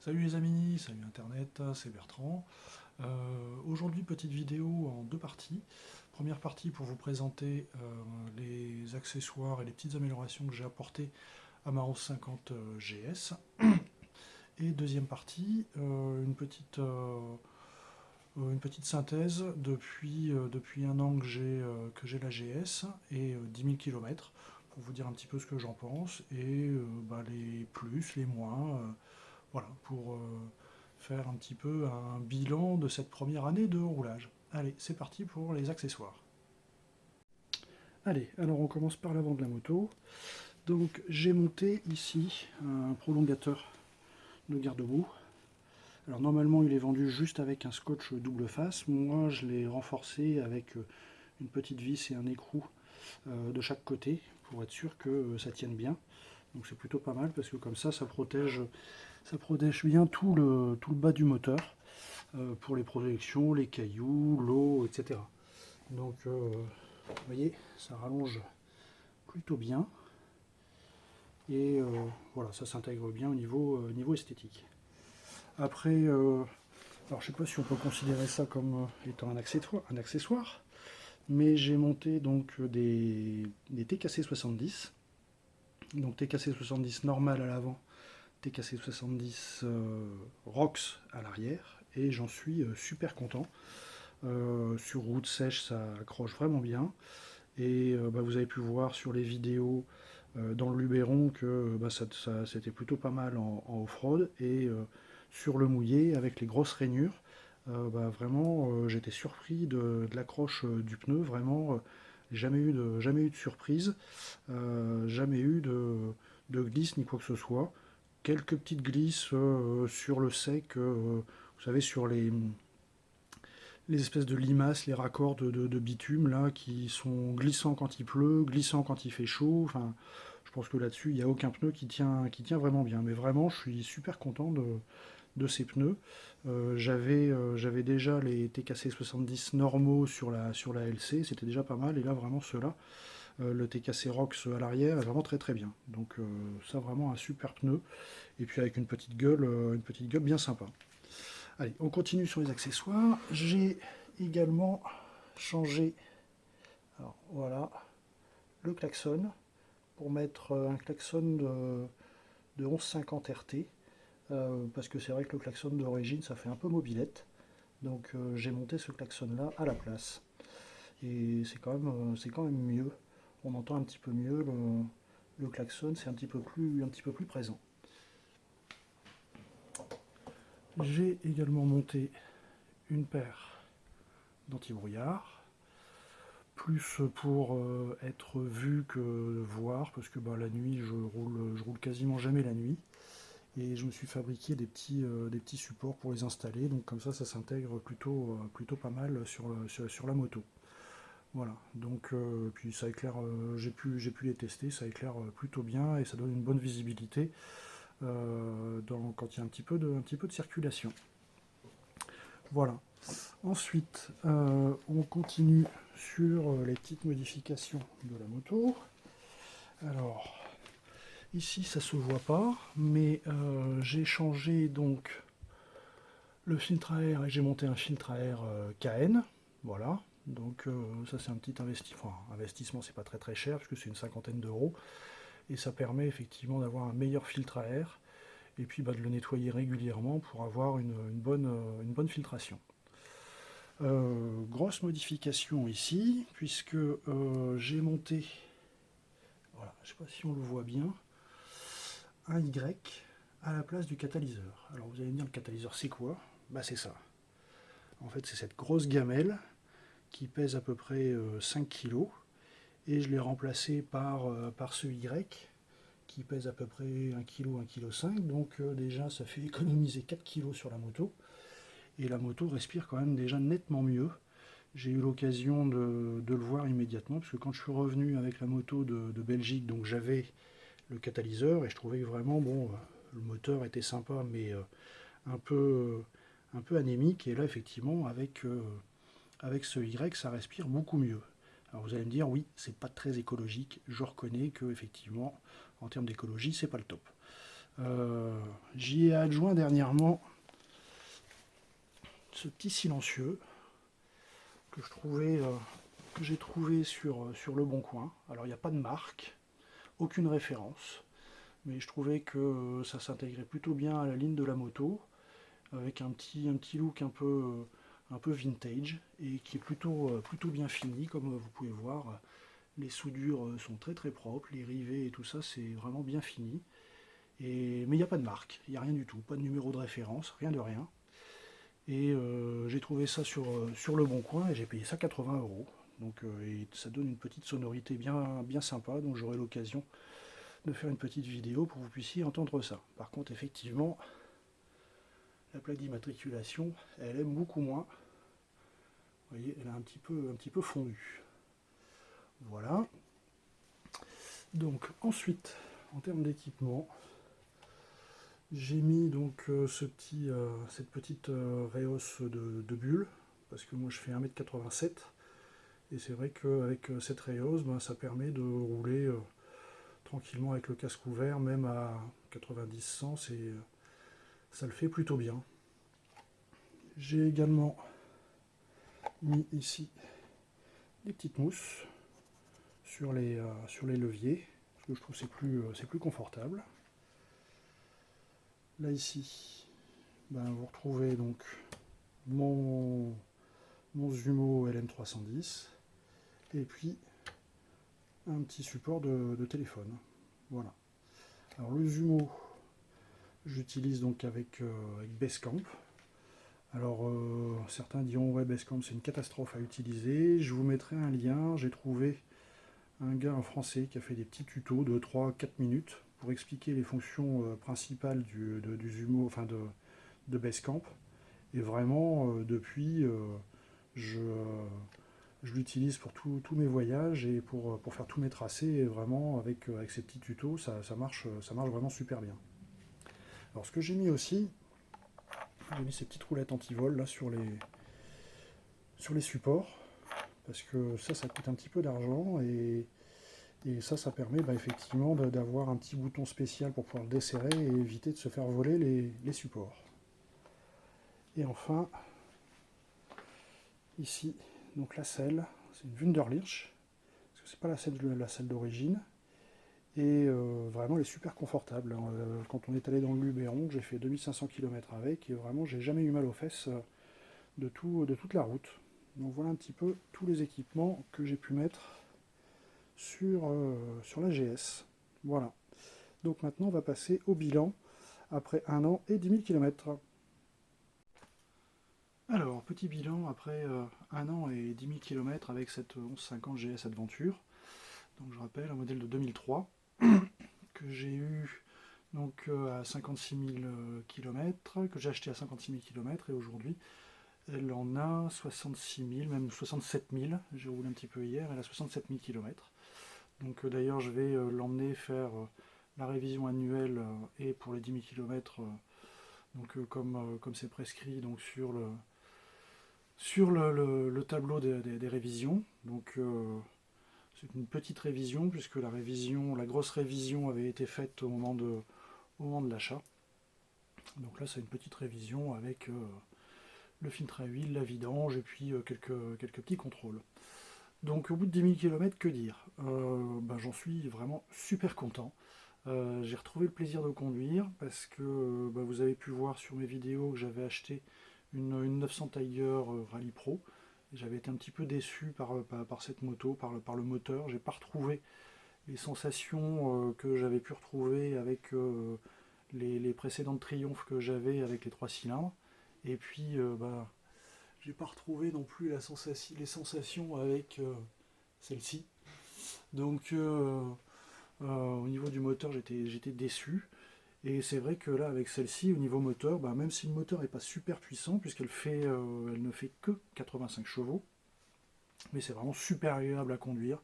Salut les amis, salut Internet, c'est Bertrand. Aujourd'hui, petite vidéo en deux parties. Première partie pour vous présenter les accessoires et les petites améliorations que j'ai apportées à ma Rose 50 GS. Et deuxième partie, une petite synthèse depuis un an que j'ai la GS et 10 000 km pour vous dire un petit peu ce que j'en pense et les plus, les moins. Voilà, pour faire un petit peu un bilan de cette première année de roulage. Allez, c'est parti pour les accessoires. Allez, alors on commence par l'avant de la moto. Donc j'ai monté ici un prolongateur de garde-boue. Alors normalement il est vendu juste avec un scotch double face. Moi je l'ai renforcé avec une petite vis et un écrou de chaque côté pour être sûr que ça tienne bien. Donc c'est plutôt pas mal parce que comme ça protège bien tout le bas du moteur pour les projections, les cailloux, l'eau, etc. Donc vous voyez, ça rallonge plutôt bien et voilà, ça s'intègre bien au niveau esthétique. Après, alors je sais pas si on peut considérer ça comme étant un accessoire, mais j'ai monté donc des TKC 70, donc TKC 70 normal à l'avant, TKC 70 ROX à l'arrière, et j'en suis super content. Sur route sèche, ça accroche vraiment bien. Et vous avez pu voir sur les vidéos dans le Luberon que c'était plutôt pas mal en off-road. Et sur le mouillé, avec les grosses rainures, vraiment, j'étais surpris de l'accroche du pneu. Vraiment, jamais eu de surprise, jamais eu de glisse ni quoi que ce soit. Quelques petites glisses sur le sec, vous savez, sur les espèces de limaces, les raccords de bitume là, qui sont glissants quand il pleut, glissants quand il fait chaud. Enfin, je pense que là-dessus, il n'y a aucun pneu qui tient vraiment bien. Mais vraiment, je suis super content de ces pneus. J'avais déjà les TKC 70 normaux sur la LC, c'était déjà pas mal. Et là, vraiment, ceux-là, le TKC Rox à l'arrière est vraiment très très bien. Donc ça, vraiment un super pneu. Et puis avec une petite gueule bien sympa. Allez, on continue sur les accessoires. J'ai également changé, alors voilà, le klaxon pour mettre un klaxon de 1150 RT. Parce que c'est vrai que le klaxon d'origine ça fait un peu mobilette. Donc j'ai monté ce klaxon là à la place. Et c'est quand même mieux. On entend un petit peu mieux le klaxon, c'est un petit peu plus présent. J'ai également monté une paire d'anti-brouillard, plus pour être vu que voir, parce que la nuit je roule quasiment jamais la nuit, et je me suis fabriqué des petits supports pour les installer, donc comme ça s'intègre plutôt pas mal sur la moto. Voilà, donc puis ça éclaire, j'ai pu les tester, ça éclaire plutôt bien et ça donne une bonne visibilité quand il y a un petit peu de circulation. Voilà. Ensuite, on continue sur les petites modifications de la moto. Alors, ici ça se voit pas, mais j'ai changé donc le filtre à air et j'ai monté un filtre à air KN. Voilà. Donc ça c'est un petit investissement. Enfin, investissement, c'est pas très très cher parce que c'est une cinquantaine d'euros et ça permet effectivement d'avoir un meilleur filtre à air et puis de le nettoyer régulièrement pour avoir une bonne filtration. Grosse modification ici, puisque j'ai monté, voilà, je ne sais pas si on le voit bien, un Y à la place du catalyseur. Alors vous allez me dire, le catalyseur c'est quoi? C'est ça. En fait c'est cette grosse gamelle qui pèse à peu près 5 kg, et je l'ai remplacé par ce Y qui pèse à peu près 1 kg, 1 kg 5, donc déjà ça fait économiser 4 kg sur la moto, et la moto respire quand même déjà nettement mieux. J'ai eu l'occasion de le voir immédiatement, parce que quand je suis revenu avec la moto de Belgique, donc j'avais le catalyseur, et je trouvais que vraiment, bon, le moteur était sympa, mais un peu, un peu anémique, et là, effectivement, avec ce Y, ça respire beaucoup mieux. Alors vous allez me dire, oui, c'est pas très écologique, je reconnais que, effectivement, en termes d'écologie, c'est pas le top. J'y ai adjoint dernièrement ce petit silencieux que j'ai trouvé sur Le Bon Coin. Alors il n'y a pas de marque, aucune référence, mais je trouvais que ça s'intégrait plutôt bien à la ligne de la moto, avec un petit look un peu vintage, et qui est plutôt bien fini, comme vous pouvez voir. Les soudures sont très propres, les rivets et tout ça, c'est vraiment bien fini. Mais il n'y a pas de marque, il n'y a rien du tout, pas de numéro de référence, rien de rien. Et j'ai trouvé ça sur Le Bon Coin et j'ai payé ça 80 euros. Donc et ça donne une petite sonorité bien sympa, donc j'aurai l'occasion de faire une petite vidéo pour que vous puissiez entendre ça. Par contre, effectivement, la plaque d'immatriculation, elle aime beaucoup moins. Vous voyez, elle a un petit peu fondu. Voilà. Donc ensuite, en termes d'équipement, j'ai mis donc cette petite réhausse de bulles, parce que moi je fais 1,87 m, et c'est vrai qu'avec cette réhausse, ben, ça permet de rouler tranquillement avec le casque ouvert, même à 90-100, ça le fait plutôt bien. J'ai également mis ici des petites mousses sur les leviers, parce que je trouve que c'est plus confortable. Là ici, ben, vous retrouvez donc mon Zumo LM310 et puis un petit support de téléphone. Voilà. Alors le Zumo, j'utilise donc avec Basecamp. Alors certains diront ouais, Basecamp c'est une catastrophe à utiliser. Je vous mettrai un lien. J'ai trouvé un français qui a fait des petits tutos de 3-4 minutes pour expliquer les fonctions principales du Zumo, enfin de Basecamp. Et vraiment depuis je l'utilise pour tous mes voyages et pour faire tous mes tracés, et vraiment avec ces petits tutos, ça marche vraiment super bien. Alors ce que j'ai mis aussi, j'ai mis ces petites roulettes anti-vol là sur les supports, parce que ça coûte un petit peu d'argent, et ça permet effectivement d'avoir un petit bouton spécial pour pouvoir le desserrer et éviter de se faire voler les supports. Et enfin, ici, donc la selle, c'est une Wunderlich, parce que c'est pas la selle d'origine, et vraiment elle est super confortable. Quand on est allé dans le Luberon, j'ai fait 2500 km avec, et vraiment j'ai jamais eu mal aux fesses de toute la route. Donc voilà un petit peu tous les équipements que j'ai pu mettre sur la GS. Voilà. Donc maintenant on va passer au bilan après 1 an et 10 000 km. Alors, petit bilan après 1 an et 10 000 km avec cette 1150 GS Adventure. Donc je rappelle, un modèle de 2003 que j'ai eu donc à 56 000 km, que j'ai acheté à 56 000 km, et aujourd'hui elle en a 66 000, même 67 000. J'ai roulé un petit peu hier, elle a 67 000 km. Donc d'ailleurs je vais l'emmener faire la révision annuelle et pour les 10 000 km, donc comme c'est prescrit donc sur le tableau des révisions. Donc c'est une petite révision, puisque la grosse révision avait été faite au moment de l'achat. Donc là c'est une petite révision avec le filtre à huile, la vidange et puis quelques petits contrôles. Donc au bout de 10 000 km, que dire, j'en suis vraiment super content. J'ai retrouvé le plaisir de conduire, parce que vous avez pu voir sur mes vidéos que j'avais acheté une 900 Tiger Rally Pro. J'avais été un petit peu déçu par cette moto, par le moteur. J'ai pas retrouvé les sensations que j'avais pu retrouver avec les précédentes Triumph que j'avais avec les 3 cylindres. Et puis j'ai pas retrouvé non plus les sensations avec celle-ci. Donc au niveau du moteur, j'étais déçu. Et c'est vrai que là, avec celle-ci, au niveau moteur, même si le moteur n'est pas super puissant, puisqu'elle elle ne fait que 85 chevaux, mais c'est vraiment super agréable à conduire.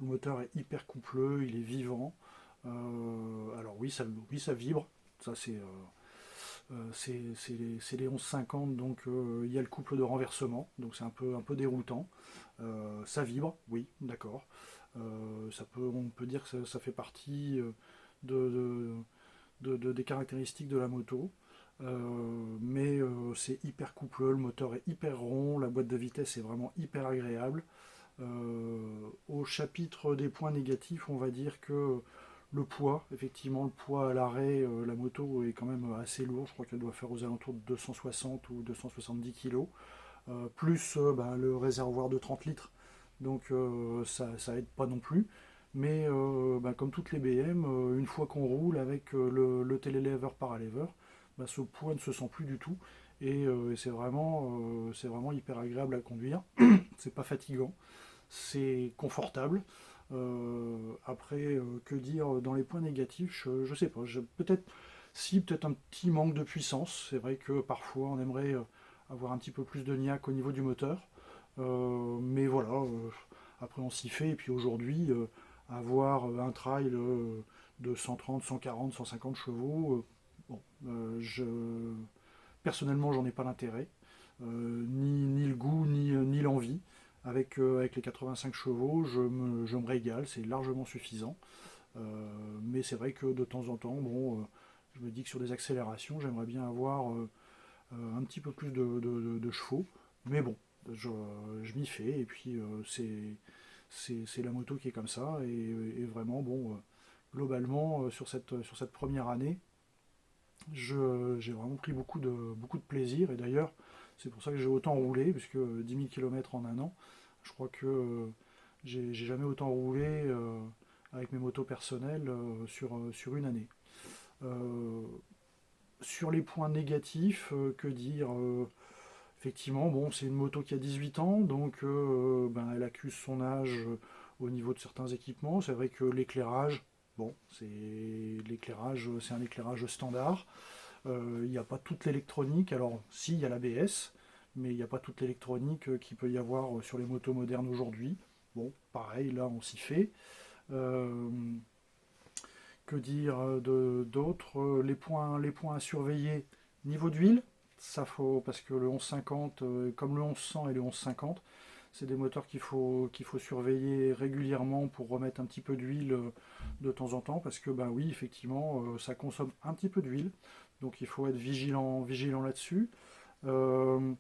Le moteur est hyper coupleux, il est vivant. Alors oui, ça vibre. Ça, c'est les 1150, donc il y a le couple de renversement, donc c'est un peu déroutant. Ça vibre, oui, d'accord. On peut dire que ça fait partie de, des caractéristiques de la moto. Mais c'est hyper coupleux, le moteur est hyper rond, la boîte de vitesse est vraiment hyper agréable. Au chapitre des points négatifs, on va dire que le poids, effectivement, le poids à l'arrêt, la moto est quand même assez lourde. Je crois qu'elle doit faire aux alentours de 260 ou 270 kg, plus le réservoir de 30 litres. Donc ça aide pas non plus. Mais comme toutes les BM, une fois qu'on roule avec le télélever paralever, ce poids ne se sent plus du tout. Et c'est vraiment hyper agréable à conduire. C'est pas fatigant, c'est confortable. Après, que dire dans les points négatifs, je sais pas. Peut-être un petit manque de puissance. C'est vrai que parfois on aimerait avoir un petit peu plus de niaque au niveau du moteur. Mais voilà, après on s'y fait. Et puis aujourd'hui, avoir un trail de 130, 140, 150 chevaux, bon, personnellement j'en ai pas l'intérêt, ni le goût, ni l'envie. Avec les 85 chevaux, je me régale, c'est largement suffisant. Mais c'est vrai que de temps en temps, bon, je me dis que sur des accélérations, j'aimerais bien avoir un petit peu plus de chevaux. Mais bon, je, je m'y fais, et puis c'est la moto qui est comme ça. Et vraiment, bon, globalement, sur cette première année, j'ai vraiment pris beaucoup de plaisir. Et d'ailleurs, c'est pour ça que j'ai autant roulé, puisque 10 000 km en un an, je crois que j'ai jamais autant roulé avec mes motos personnelles sur une année. Euh, sur les points négatifs, que dire effectivement, bon, c'est une moto qui a 18 ans, donc elle accuse son âge au niveau de certains équipements. C'est vrai que l'éclairage, bon, c'est un éclairage standard. Il n'y a pas toute l'électronique. Alors, si, il y a l'ABS, mais il n'y a pas toute l'électronique qu'il peut y avoir sur les motos modernes aujourd'hui. Bon, pareil, là, on s'y fait. Euh, que dire d'autres les points à surveiller, niveau d'huile, ça faut, parce que le 1150, comme le 1100 et le 1150, c'est des moteurs qu'il faut surveiller régulièrement pour remettre un petit peu d'huile de temps en temps, parce que ben oui, effectivement, ça consomme un petit peu d'huile, donc il faut être vigilant là-dessus. Euh,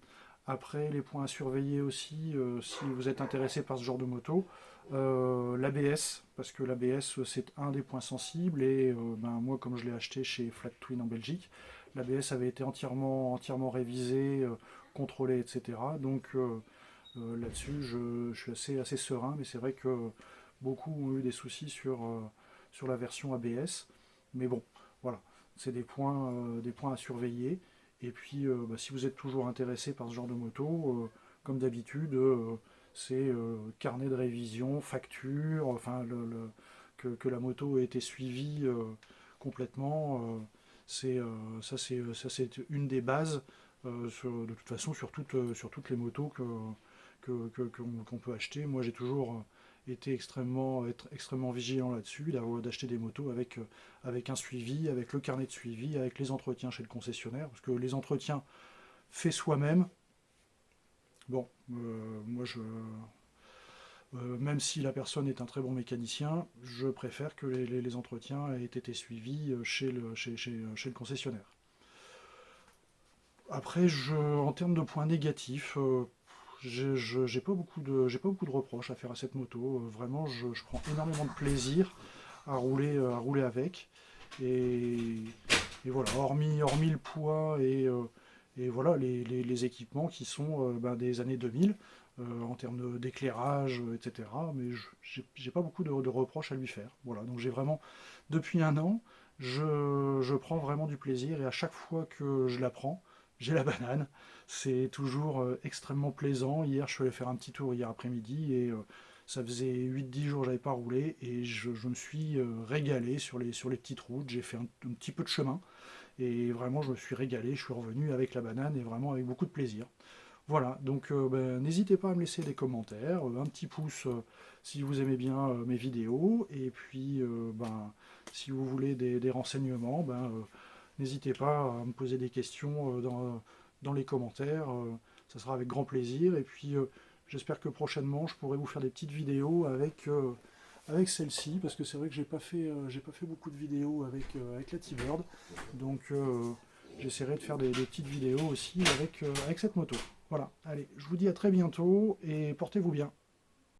Après, les points à surveiller aussi, si vous êtes intéressé par ce genre de moto, l'ABS, parce que l'ABS c'est un des points sensibles, et moi, comme je l'ai acheté chez Flat Twin en Belgique, l'ABS avait été entièrement révisé, contrôlé, etc. Donc là-dessus, je suis assez serein, mais c'est vrai que beaucoup ont eu des soucis sur la version ABS. Mais bon, voilà, c'est des points à surveiller. Et puis, si vous êtes toujours intéressé par ce genre de moto, comme d'habitude, c'est carnet de révision, facture, enfin, que la moto ait été suivie complètement. Ça, c'est une des bases, de toute façon, sur toutes les motos qu'on peut acheter. Moi, j'ai toujours été extrêmement vigilant là-dessus, d'acheter des motos avec un suivi, avec le carnet de suivi, avec les entretiens chez le concessionnaire, parce que les entretiens faits soi-même, bon, même si la personne est un très bon mécanicien, je préfère que les entretiens aient été suivis chez le concessionnaire. Après, en termes de points négatifs, j'ai pas beaucoup de reproches à faire à cette moto. Vraiment, je prends énormément de plaisir à rouler avec. Et, et voilà, hormis le poids et voilà les équipements qui sont des années 2000 en termes d'éclairage, etc. Mais j'ai pas beaucoup de reproches à lui faire. Voilà, donc j'ai vraiment, depuis un an, je prends vraiment du plaisir, et à chaque fois que je la prends, j'ai la banane. C'est toujours extrêmement plaisant. Hier, je suis allé faire un petit tour hier après-midi, et ça faisait 8-10 jours que j'avais pas roulé, et je me suis régalé sur les petites routes. J'ai fait un petit peu de chemin, et vraiment je me suis régalé. Je suis revenu avec la banane, et vraiment avec beaucoup de plaisir. Voilà, donc n'hésitez pas à me laisser des commentaires, un petit pouce si vous aimez bien mes vidéos, et puis si vous voulez des renseignements, n'hésitez pas à me poser des questions dans les commentaires, ça sera avec grand plaisir. Et puis j'espère que prochainement je pourrai vous faire des petites vidéos avec celle-ci, parce que c'est vrai que j'ai pas fait beaucoup de vidéos avec la T-Bird, donc j'essaierai de faire des petites vidéos aussi avec cette moto. Voilà, allez, je vous dis à très bientôt et portez-vous bien.